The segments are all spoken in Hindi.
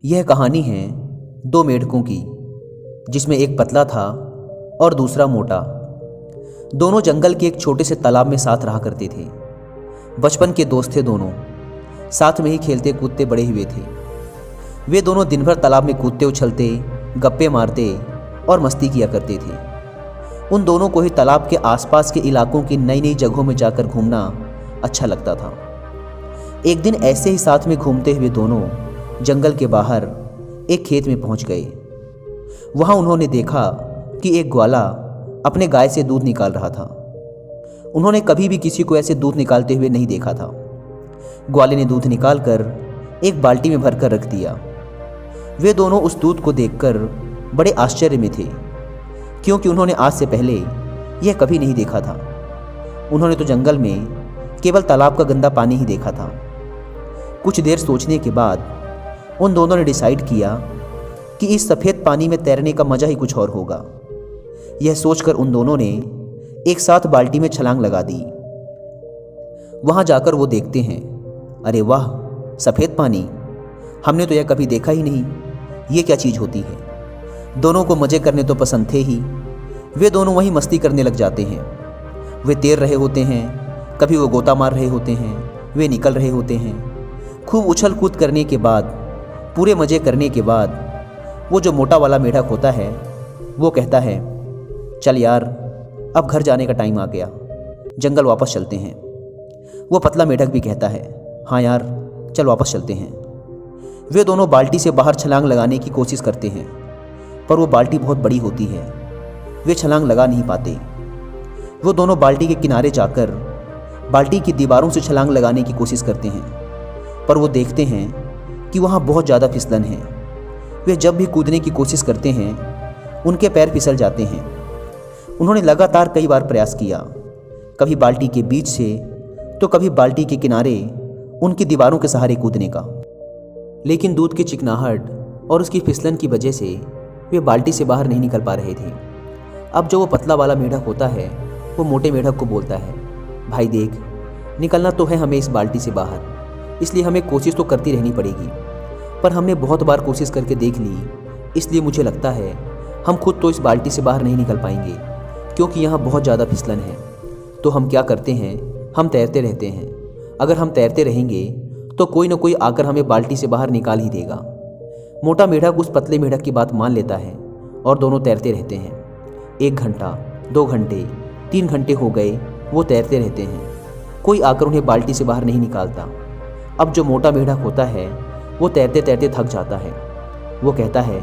यह कहानी है दो मेढकों की, जिसमें एक पतला था और दूसरा मोटा। दोनों जंगल के एक छोटे से तालाब में साथ रहा करते थे। बचपन के दोस्त थे दोनों, साथ में ही खेलते कूदते बड़े हुए थे। वे दोनों दिन भर तालाब में कूदते उछलते, गप्पे मारते और मस्ती किया करते थे। उन दोनों को ही तालाब के आसपास के इलाकों की नई नई जगहों में जाकर घूमना अच्छा लगता था। एक दिन ऐसे ही साथ में घूमते हुए दोनों जंगल के बाहर एक खेत में पहुंच गए। वहां उन्होंने देखा कि एक ग्वाला अपने गाय से दूध निकाल रहा था। उन्होंने कभी भी किसी को ऐसे दूध निकालते हुए नहीं देखा था। ग्वाले ने दूध निकालकर एक बाल्टी में भरकर रख दिया। वे दोनों उस दूध को देखकर बड़े आश्चर्य में थे, क्योंकि उन्होंने आज से पहले यह कभी नहीं देखा था। उन्होंने तो जंगल में केवल तालाब का गंदा पानी ही देखा था। कुछ देर सोचने के बाद उन दोनों ने डिसाइड किया कि इस सफ़ेद पानी में तैरने का मज़ा ही कुछ और होगा। यह सोचकर उन दोनों ने एक साथ बाल्टी में छलांग लगा दी। वहाँ जाकर वो देखते हैं, अरे वाह, सफ़ेद पानी! हमने तो यह कभी देखा ही नहीं। ये क्या चीज़ होती है? दोनों को मज़े करने तो पसंद थे ही। वे दोनों वहीं मस्ती करने लग जाते हैं। वे तैर रहे होते हैं, कभी वो गोता मार रहे होते हैं, वे निकल रहे होते हैं। खूब उछल कूद करने के बाद, पूरे मज़े करने के बाद, वो जो मोटा वाला मेढक होता है वो कहता है, चल यार, अब घर जाने का टाइम आ गया, जंगल वापस चलते हैं। वो पतला मेढक भी कहता है, हाँ यार, चल वापस चलते हैं। वे दोनों बाल्टी से बाहर छलांग लगाने की कोशिश करते हैं, पर वो बाल्टी बहुत बड़ी होती है। वे छलांग लगा नहीं पाते। वो दोनों बाल्टी के किनारे जाकर बाल्टी की दीवारों से छलांग लगाने की कोशिश करते हैं, पर वो देखते हैं कि वहाँ बहुत ज़्यादा फिसलन है। वे जब भी कूदने की कोशिश करते हैं, उनके पैर फिसल जाते हैं। उन्होंने लगातार कई बार प्रयास किया, कभी बाल्टी के बीच से तो कभी बाल्टी के किनारे उनकी दीवारों के सहारे कूदने का, लेकिन दूध की चिकनाहट और उसकी फिसलन की वजह से वे बाल्टी से बाहर नहीं निकल पा रहे थे। अब जो वो पतला वाला मेढक होता है वो मोटे मेढक को बोलता है, भाई देख, निकलना तो है हमें इस बाल्टी से बाहर, इसलिए हमें कोशिश तो करती रहनी पड़ेगी। पर हमने बहुत बार कोशिश करके देख ली, इसलिए मुझे लगता है हम खुद तो इस बाल्टी से बाहर नहीं निकल पाएंगे, क्योंकि यहाँ बहुत ज़्यादा फिसलन है। तो हम क्या करते हैं, हम तैरते रहते हैं। अगर हम तैरते रहेंगे तो कोई ना कोई आकर हमें बाल्टी से बाहर निकाल ही देगा। मोटा मेढक उस पतले मेढक की बात मान लेता है और दोनों तैरते रहते हैं। 1 घंटा, 2 घंटे, 3 घंटे हो गए, वो तैरते रहते हैं। कोई आकर उन्हें बाल्टी से बाहर नहीं निकालता। अब जो मोटा मेढक होता है वो तैरते तैरते थक जाता है। वो कहता है,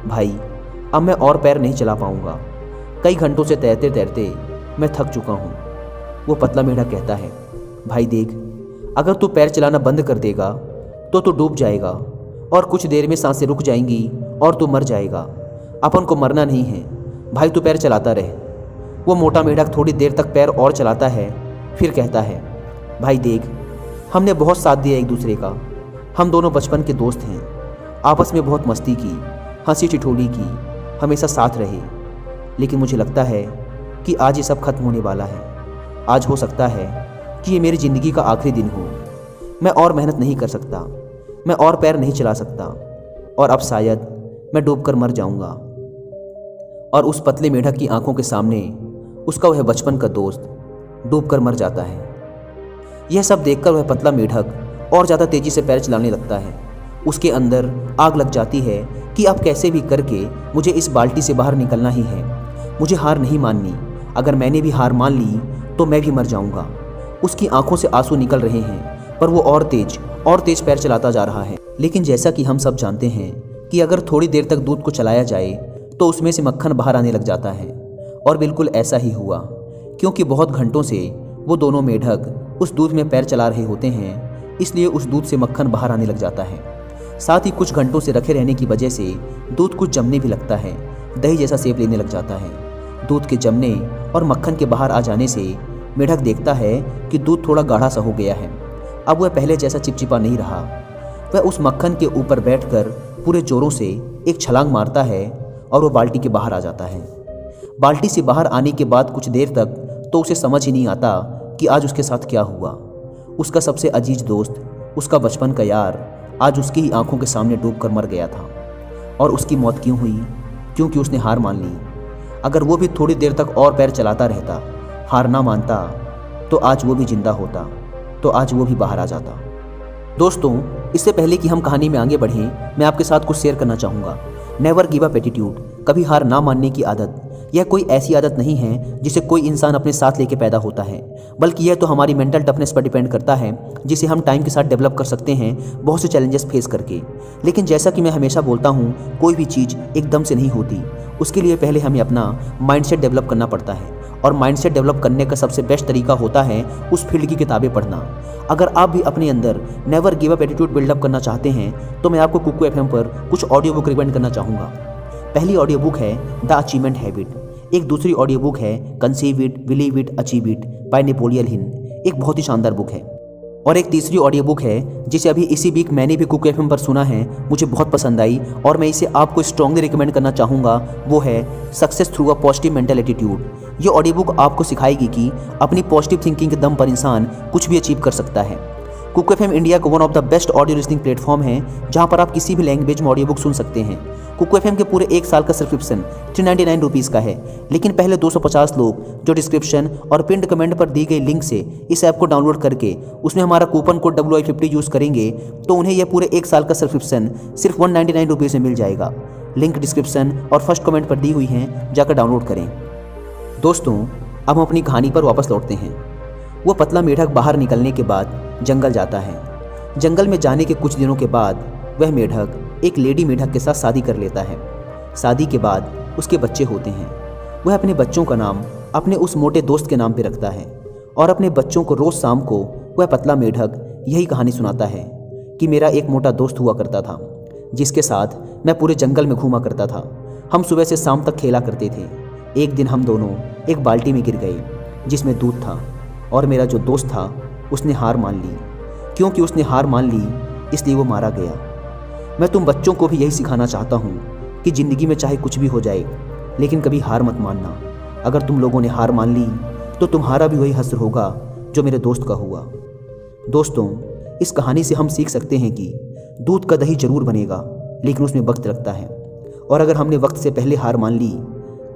भाई, अब मैं और पैर नहीं चला पाऊँगा। कई घंटों से तैरते तैरते मैं थक चुका हूँ। वो पतला मेढक कहता है, भाई देख, अगर तू पैर चलाना बंद कर देगा तो तू डूब जाएगा और कुछ देर में सांसें रुक जाएंगी और तू मर जाएगा। अपन को मरना नहीं है भाई, तू पैर चलाता रहे। वो मोटा मेढक थोड़ी देर तक पैर और चलाता है, फिर कहता है, भाई देख, हमने बहुत साथ दिया एक दूसरे का। हम दोनों बचपन के दोस्त हैं, आपस में बहुत मस्ती की, हंसी ठिठोली की, हमेशा साथ रहे। लेकिन मुझे लगता है कि आज ये सब खत्म होने वाला है। आज हो सकता है कि ये मेरी ज़िंदगी का आखिरी दिन हो। मैं और मेहनत नहीं कर सकता, मैं और पैर नहीं चला सकता, और अब शायद मैं डूबकर मर जाऊंगा। और उस पतले मेढक की आंखों के सामने उसका वह बचपन का दोस्त डूबकर मर जाता है। यह सब देखकर वह पतला मेढक और ज़्यादा तेज़ी से पैर चलाने लगता है। उसके अंदर आग लग जाती है कि अब कैसे भी करके मुझे इस बाल्टी से बाहर निकलना ही है। मुझे हार नहीं माननी। अगर मैंने भी हार मान ली तो मैं भी मर जाऊंगा। उसकी आंखों से आंसू निकल रहे हैं, पर वो और तेज पैर चलाता जा रहा है। लेकिन जैसा कि हम सब जानते हैं कि अगर थोड़ी देर तक दूध को चलाया जाए तो उसमें से मक्खन बाहर आने लग जाता है। और बिल्कुल ऐसा ही हुआ, क्योंकि बहुत घंटों से वो दोनों मेढक उस दूध में पैर चला रहे होते हैं, इसलिए उस दूध से मक्खन बाहर आने लग जाता है। साथ ही कुछ घंटों से रखे रहने की वजह से दूध कुछ जमने भी लगता है, दही जैसा शेप लेने लग जाता है। दूध के जमने और मक्खन के बाहर आ जाने से मेढक देखता है कि दूध थोड़ा गाढ़ा सा हो गया है। अब वह पहले जैसा चिपचिपा नहीं रहा। वह उस मक्खन के ऊपर बैठकर पूरे जोरों से एक छलांग मारता है और वो बाल्टी के बाहर आ जाता है। बाल्टी से बाहर आने के बाद कुछ देर तक तो उसे समझ ही नहीं आता कि आज उसके साथ क्या हुआ। उसका सबसे अजीज दोस्त, उसका बचपन का यार आज उसकी ही आंखों के सामने डूबकर मर गया था। और उसकी मौत क्यों हुई? क्योंकि उसने हार मान ली। अगर वो भी थोड़ी देर तक और पैर चलाता रहता, हार ना मानता, तो आज वो भी जिंदा होता, तो आज वो भी बाहर आ जाता। दोस्तों, इससे पहले कि हम कहानी में आगे बढ़ें, मैं आपके साथ कुछ शेयर करना चाहूँगा। नेवर गिव अप एटीट्यूड, कभी हार ना मानने की आदत, यह कोई ऐसी आदत नहीं है जिसे कोई इंसान अपने साथ लेके पैदा होता है, बल्कि यह तो हमारी मेंटल टफनेस पर डिपेंड करता है, जिसे हम टाइम के साथ डेवलप कर सकते हैं, बहुत से चैलेंजेस फेस करके। लेकिन जैसा कि मैं हमेशा बोलता हूँ, कोई भी चीज़ एकदम से नहीं होती। उसके लिए पहले हमें अपना माइंडसेट डेवलप करना पड़ता है, और माइंडसेट डेवलप करने का सबसे बेस्ट तरीका होता है उस फील्ड की किताबें पढ़ना। अगर आप भी अपने अंदर never give up attitude build up करना चाहते हैं, तो मैं आपको कुकू एफएम पर कुछ ऑडियो बुक रिकमेंड करना चाहूँगा। पहली ऑडियो बुक है द अचीवमेंट हैबिट। एक दूसरी ऑडियो बुक है conceive it, believe it, achieve it by Napoleon Hill. एक बहुत ही शानदार बुक है। और एक तीसरी ऑडियो बुक है जिसे अभी इसी वीक मैंने भी कुकू एफएम पर सुना है, मुझे बहुत पसंद आई और मैं इसे आपको स्ट्रांगली रिकमेंड करना चाहूँगा। वो है success through a positive mental attitude. ये ऑडियो बुक आपको सिखाएगी कि अपनी पॉजिटिव थिंकिंग के दम पर इंसान कुछ भी अचीव कर सकता है। कुकू एफएम इंडिया का one of the best audio listening platform है, जहाँ पर आप किसी भी लैंग्वेज में ऑडियो बुक सुन सकते हैं। कुकू एफएम के पूरे 1 साल का सब्सक्रिप्शन 399 रुपीज़ का है, लेकिन पहले 250 लोग जो डिस्क्रिप्शन और पिंड कमेंट पर दी गई लिंक से इस ऐप को डाउनलोड करके उसमें हमारा कूपन कोड WI50 यूज़ करेंगे, तो उन्हें यह पूरे 1 साल का सब्सक्रिप्शन सिर्फ 199 रुपीज़ में मिल जाएगा। लिंक डिस्क्रिप्शन और फर्स्ट कमेंट पर दी हुई हैं, जाकर डाउनलोड करें। दोस्तों, अब हम अपनी कहानी पर वापस लौटते हैं। वो पतला मेढक बाहर निकलने के बाद जंगल जाता है। जंगल में जाने के कुछ दिनों के बाद वह मेढक एक लेडी मेढक के साथ शादी कर लेता है। शादी के बाद उसके बच्चे होते हैं। वह अपने बच्चों का नाम अपने उस मोटे दोस्त के नाम पे रखता है और अपने बच्चों को रोज़ शाम को वह पतला मेढक यही कहानी सुनाता है कि मेरा एक मोटा दोस्त हुआ करता था, जिसके साथ मैं पूरे जंगल में घूमा करता था। हम सुबह से शाम तक खेला करते थे। एक दिन हम दोनों एक बाल्टी में गिर गए जिसमें दूध था, और मेरा जो दोस्त था उसने हार मान ली। क्योंकि उसने हार मान ली, इसलिए वो मारा गया। मैं तुम बच्चों को भी यही सिखाना चाहता हूँ कि ज़िंदगी में चाहे कुछ भी हो जाए, लेकिन कभी हार मत मानना। अगर तुम लोगों ने हार मान ली, तो तुम्हारा भी वही हश्र होगा जो मेरे दोस्त का हुआ। दोस्तों, इस कहानी से हम सीख सकते हैं कि दूध का दही जरूर बनेगा, लेकिन उसमें वक्त लगता है, और अगर हमने वक्त से पहले हार मान ली,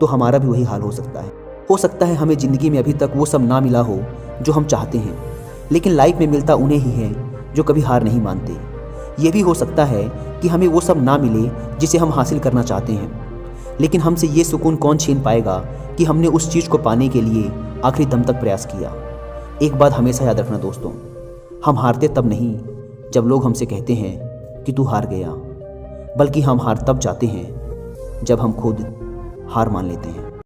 तो हमारा भी वही हाल हो सकता है। हो सकता है हमें ज़िंदगी में अभी तक वो सब ना मिला हो जो हम चाहते हैं, लेकिन लाइफ में मिलता उन्हें ही है जो कभी हार नहीं मानते। ये भी हो सकता है कि हमें वो सब ना मिले जिसे हम हासिल करना चाहते हैं, लेकिन हमसे ये सुकून कौन छीन पाएगा कि हमने उस चीज़ को पाने के लिए आखिरी दम तक प्रयास किया। एक बात हमेशा याद रखना दोस्तों, हम हारते तब नहीं जब लोग हमसे कहते हैं कि तू हार गया, बल्कि हम हार तब जाते हैं जब हम खुद हार मान लेते हैं।